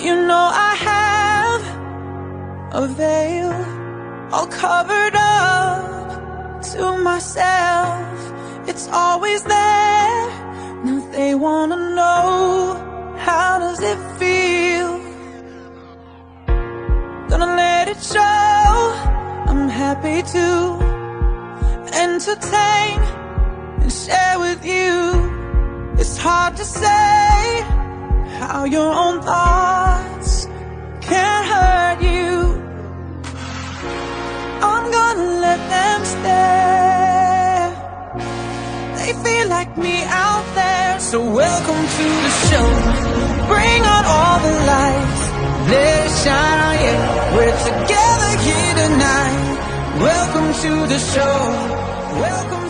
You know I have a veil all covered up to myself. It's always there. Now they wanna know, how does it feel? Gonna let it show. I'm happy to entertain and share with you. It's hard to say how your own thoughts can hurt you. I'm gonna let them stare. They feel like me out there. So welcome to the show. Bring out all the lights, let it shine on you. We're together here tonight. Welcome to the show. Welcome